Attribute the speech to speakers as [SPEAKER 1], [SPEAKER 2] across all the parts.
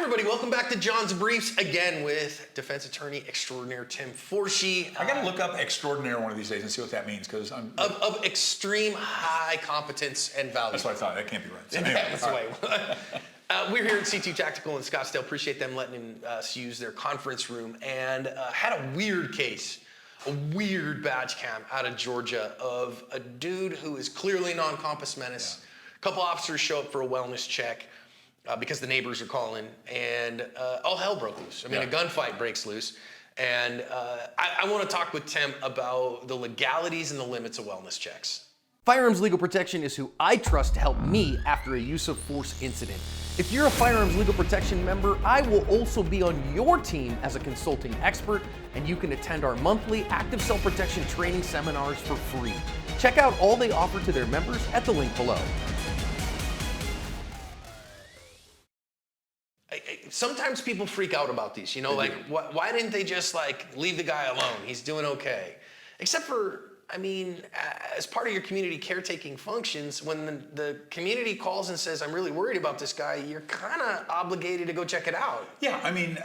[SPEAKER 1] everybody, welcome back to John's Briefs, again with defense attorney extraordinaire Tim Forshee.
[SPEAKER 2] I gotta look up extraordinaire one of these days and see what that means, because I'm...
[SPEAKER 1] Of extreme high competence and value.
[SPEAKER 2] That's what I thought, that can't be right. So
[SPEAKER 1] anyway, that's the way. We're here at C2 Tactical in Scottsdale. Appreciate them letting us use their conference room, and had a weird case, a weird badge cam out of Georgia of a dude who is clearly non-compass menace. A couple officers show up for a wellness check. Because the neighbors are calling, and all hell broke loose. I mean, a gunfight breaks loose. And I want to talk with Tim about the legalities and the limits of wellness checks.
[SPEAKER 3] Firearms Legal Protection is who I trust to help me after a use of force incident. If you're a Firearms Legal Protection member, I will also be on your team as a consulting expert, and you can attend our monthly active self-protection training seminars for free. Check out all they offer to their members at the link below.
[SPEAKER 1] Sometimes people freak out about these, you know, like, why didn't they just, like, leave the guy alone? He's doing okay. Except for, I mean, as part of your community caretaking functions, when the community calls and says, I'm really worried about this guy, you're kind of obligated to go check it out.
[SPEAKER 2] Yeah, I mean,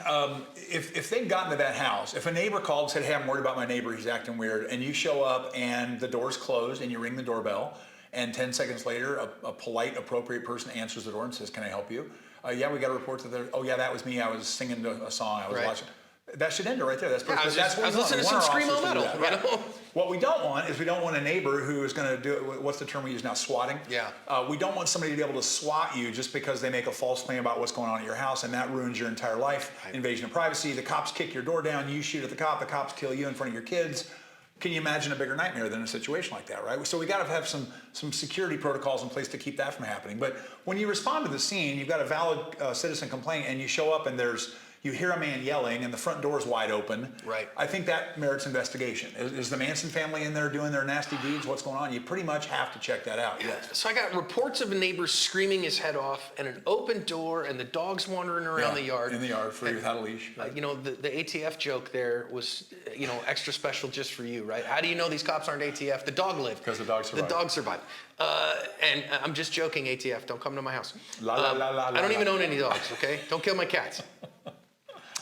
[SPEAKER 2] if they'd gotten to that house, if a neighbor called and said, hey, I'm worried about my neighbor, he's acting weird, and you show up and the door's closed and you ring the doorbell, and 10 seconds later, a polite, appropriate person answers the door and says, can I help you? Yeah, we got a report to the, oh yeah, that was me. I was singing a song. I was watching. That should end it right there. That's perfect.
[SPEAKER 1] I was listening to some Screamo metal. You know?
[SPEAKER 2] What we don't want is we don't want a neighbor who is going to do, what's the term we use now, swatting?
[SPEAKER 1] Yeah.
[SPEAKER 2] We don't want somebody to be able to swat you just because they make a false claim about what's going on at your house, and that ruins your entire life. Right. Invasion of privacy. The cops kick your door down. You shoot at the cops kill you in front of your kids. Can you imagine a bigger nightmare than a situation like that, right? So we got to have some security protocols in place to keep that from happening. But when you respond to the scene, you've got a valid citizen complaint, and you show up and you hear a man yelling and the front door is wide open.
[SPEAKER 1] Right.
[SPEAKER 2] I think that merits investigation. Is the Manson family in there doing their nasty deeds? What's going on? You pretty much have to check that out. Yes.
[SPEAKER 1] So I got reports of a neighbor screaming his head off and an open door and the dogs wandering around the yard.
[SPEAKER 2] In the yard, free without a leash. Right.
[SPEAKER 1] You know, the ATF joke there was, you know, extra special just for you, right? How do you know these cops aren't ATF? The dog lived.
[SPEAKER 2] Because the dog survived.
[SPEAKER 1] The dog survived. And I'm just joking, ATF. Don't come to my house.
[SPEAKER 2] I
[SPEAKER 1] don't even own any dogs, okay? Don't kill my cats.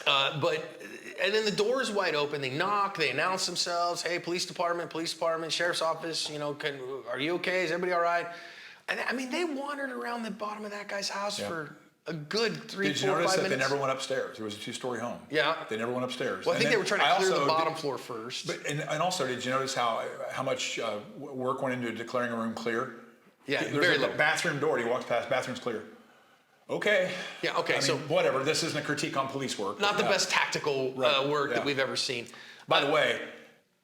[SPEAKER 1] And then the door is wide open. They knock. They announce themselves. Hey, police department, sheriff's office. You know, are you okay? Is everybody all right? And I mean, they wandered around the bottom of that guy's house for a good 3, 4, 5 minutes.
[SPEAKER 2] Did you notice that they never went upstairs? It was a 2-story home.
[SPEAKER 1] Yeah.
[SPEAKER 2] They never went upstairs.
[SPEAKER 1] Well, I think they were trying to clear the bottom floor first.
[SPEAKER 2] But and also, did you notice how much work went into declaring a room clear?
[SPEAKER 1] Yeah,
[SPEAKER 2] There's a bathroom door. He walks past. Bathroom's clear. Okay.
[SPEAKER 1] Yeah, okay.
[SPEAKER 2] So whatever. This isn't a critique on police work.
[SPEAKER 1] Not the best tactical work that we've ever seen.
[SPEAKER 2] By the way,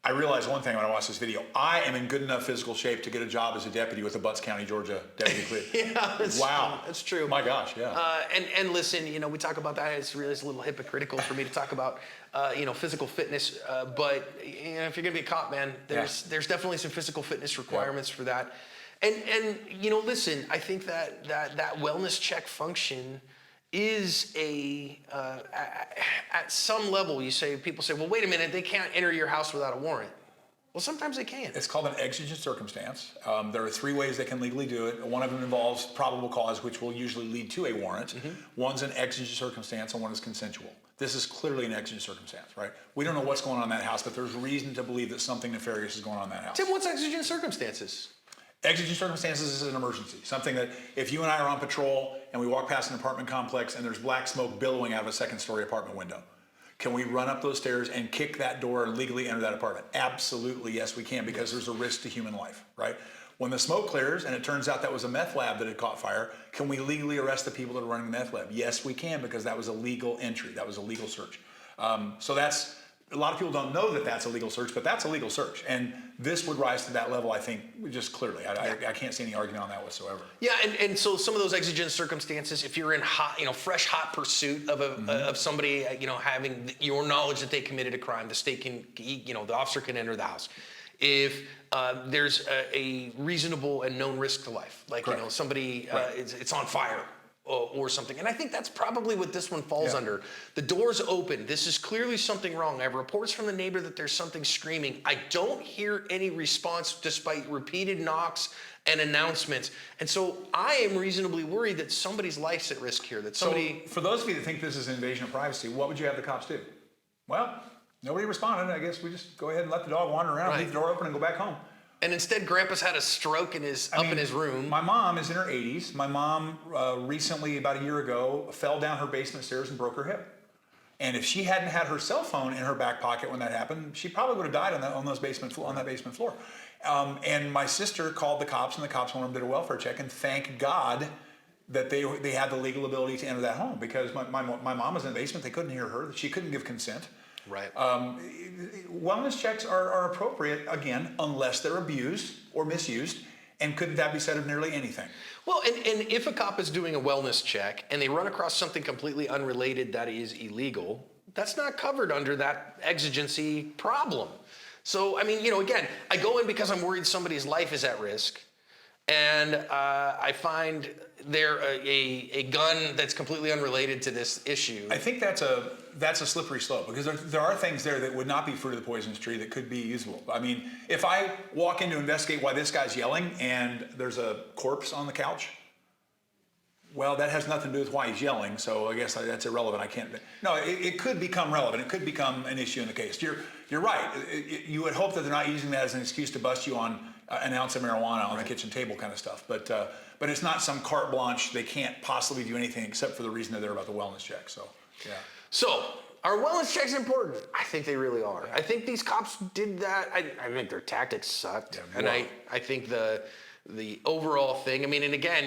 [SPEAKER 2] I realized one thing when I watched this video. I am in good enough physical shape to get a job as a deputy with the Butts County, Georgia Deputy Police.
[SPEAKER 1] Yeah, that's true.
[SPEAKER 2] My gosh, yeah.
[SPEAKER 1] And listen, you know, we talk about that. It's really a little hypocritical for me to talk about, you know, physical fitness. But you know, if you're gonna be a cop, man, there's definitely some physical fitness requirements for that. And you know, listen, I think that wellness check function is at some level, people say, well, wait a minute, they can't enter your house without a warrant. Well, sometimes they can.
[SPEAKER 2] It's called an exigent circumstance. There are 3 ways they can legally do it. One of them involves probable cause, which will usually lead to a warrant. One's an exigent circumstance and one is consensual. This is clearly an exigent circumstance, right? We don't know what's going on in that house, but there's reason to believe that something nefarious is going on in that house.
[SPEAKER 1] Tim, what's exigent circumstances?
[SPEAKER 2] Exigent circumstances is an emergency. Something that if you and I are on patrol and we walk past an apartment complex and there's black smoke billowing out of a 2nd-story apartment window, can we run up those stairs and kick that door and legally enter that apartment? Absolutely, yes, we can, because there's a risk to human life, right? When the smoke clears and it turns out that was a meth lab that had caught fire, can we legally arrest the people that are running the meth lab? Yes, we can, because that was a legal entry. That was a legal search. So that's, a lot of people don't know that that's a legal search, but that's a legal search. And this would rise to that level, I think, just clearly. I can't see any argument on that whatsoever.
[SPEAKER 1] Yeah, and so some of those exigent circumstances, if you're in fresh, hot pursuit of of somebody, you know, having your knowledge that they committed a crime, the state can, you know, the officer can enter the house. If there's a reasonable and known risk to life, like, you know, somebody, it's on fire, or something. And I think that's probably what this one falls under. The door's open. This is clearly something wrong. I have reports from the neighbor that there's something screaming. I don't hear any response despite repeated knocks and announcements. And so I am reasonably worried that somebody's life's at risk here, that somebody...
[SPEAKER 2] So for those of you that think this is an invasion of privacy, what would you have the cops do? Well, nobody responded. I guess we just go ahead and let the dog wander around, leave the door open, and go back home.
[SPEAKER 1] And instead, Grandpa's had a stroke in his in his room.
[SPEAKER 2] My mom is in her 80s. My mom recently, about a year ago, fell down her basement stairs and broke her hip. And if she hadn't had her cell phone in her back pocket when that happened, she probably would have died on that basement floor. And my sister called the cops, and the cops went and did a welfare check. And thank God that they had the legal ability to enter that home, because my mom was in the basement. They couldn't hear her. She couldn't give consent.
[SPEAKER 1] Right.
[SPEAKER 2] Wellness checks are appropriate, again, unless they're abused or misused. And couldn't that be said of nearly anything?
[SPEAKER 1] Well, and if a cop is doing a wellness check and they run across something completely unrelated that is illegal, that's not covered under that exigency problem. So, I mean, again, I go in because I'm worried somebody's life is at risk. And I find there a gun that's completely unrelated to this issue.
[SPEAKER 2] I think that's a slippery slope, because there are things there that would not be fruit of the poisonous tree that could be usable. I mean, if I walk in to investigate why this guy's yelling and there's a corpse on the couch, well, that has nothing to do with why he's yelling, so I guess that's irrelevant. I can't. No, it could become relevant. It could become an issue in the case. You're right. You would hope that they're not using that as an excuse to bust you on an ounce of marijuana on the kitchen table kind of stuff. But it's not some carte blanche. They can't possibly do anything except for the reason that they're about the wellness check. So, yeah.
[SPEAKER 1] So, are wellness checks important? I think they really are. Yeah. I think these cops did that. I think their tactics sucked. Yeah, and I think the overall thing, I mean, and again,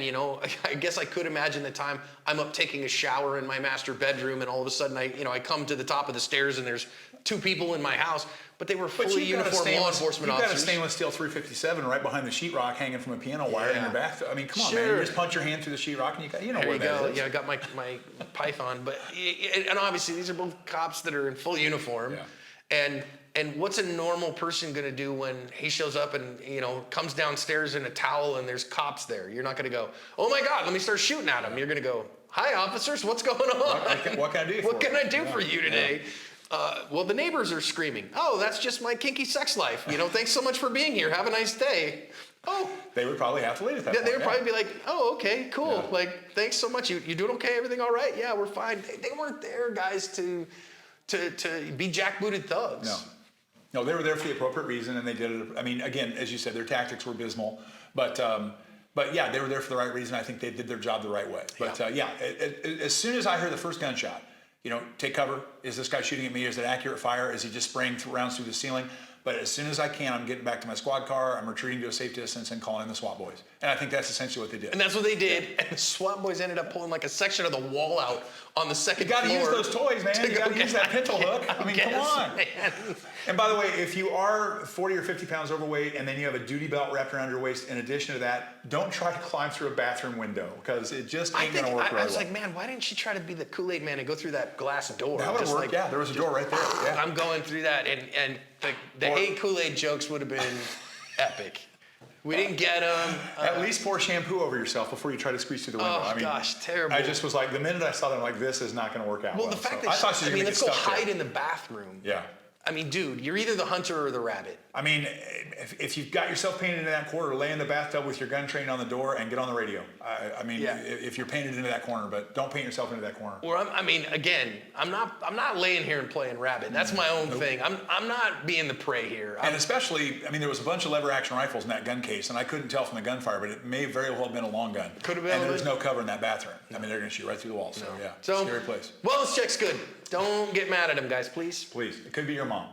[SPEAKER 1] I guess I could imagine the time I'm up taking a shower in my master bedroom, and all of a sudden I come to the top of the stairs and there's 2 people in my house, but they were fully uniformed law enforcement officers.
[SPEAKER 2] You've got a stainless steel 357 right behind the sheetrock hanging from a piano wire in your bathroom. I mean, come on, man. You just punch your hand through the sheetrock and you know where that is.
[SPEAKER 1] Yeah, I got my python, and obviously these are both cops that are in full uniform. Yeah. And what's a normal person going to do when he shows up and, comes downstairs in a towel and there's cops there? You're not going to go, oh my God, let me start shooting at him. You're going to go, hi officers, what's going on?
[SPEAKER 2] What can I do for you?
[SPEAKER 1] What can I do for you today? Well, the neighbors are screaming, oh, that's just my kinky sex life. Thanks so much for being here. Have a nice day. Oh.
[SPEAKER 2] They would probably have to leave at that point.
[SPEAKER 1] They would probably be like, oh, okay, cool. Yeah. Thanks so much. You doing okay? Everything all right? Yeah, we're fine. They weren't there, guys, to be jackbooted thugs.
[SPEAKER 2] No, they were there for the appropriate reason, and they did it. I mean, again, as you said, their tactics were abysmal, but yeah, they were there for the right reason. I think they did their job the right way. But as soon as I heard the first gunshot, take cover. Is this guy shooting at me? Is it accurate fire? Is he just spraying rounds through the ceiling? But as soon as I can, I'm getting back to my squad car, I'm retreating to a safe distance and calling in the SWAT boys. And I think that's essentially what they did.
[SPEAKER 1] And that's what they did. Yeah. And the SWAT boys ended up pulling a section of the wall out on the second floor.
[SPEAKER 2] You got to use those toys, man. You got to use that pintle hook. I mean, come on. Man. And by the way, if you are 40 or 50 pounds overweight and then you have a duty belt wrapped around your waist, in addition to that, don't try to climb through a bathroom window, because it just ain't going to work
[SPEAKER 1] I was like, man, why didn't she try to be the Kool-Aid man and go through that glass door?
[SPEAKER 2] That would have worked. There was a door right there. Yeah.
[SPEAKER 1] I'm going through that, and the hey Kool-Aid jokes would have been epic. We didn't get them.
[SPEAKER 2] At least pour shampoo over yourself before you try to squeeze through the window.
[SPEAKER 1] Oh, gosh, terrible.
[SPEAKER 2] I just was like, the minute I saw them, this is not going to work out well.
[SPEAKER 1] The fact that let's go hide in the bathroom.
[SPEAKER 2] Yeah.
[SPEAKER 1] I mean, dude, you're either the hunter or the rabbit.
[SPEAKER 2] I mean, if you've got yourself painted into that corner, lay in the bathtub with your gun trained on the door and get on the radio. I mean, if you're painted into that corner, but don't paint yourself into that corner.
[SPEAKER 1] Or I'm not laying here and playing rabbit. That's my own thing. I'm not being the prey here.
[SPEAKER 2] And especially, there was a bunch of lever action rifles in that gun case, and I couldn't tell from the gunfire, but it may very well have been a long gun.
[SPEAKER 1] Could have been.
[SPEAKER 2] And there was no cover in that bathroom. They're going to shoot right through the wall. So, scary place.
[SPEAKER 1] Wellness check's good. Don't get mad at them, guys, please.
[SPEAKER 2] Please. It could be your mom.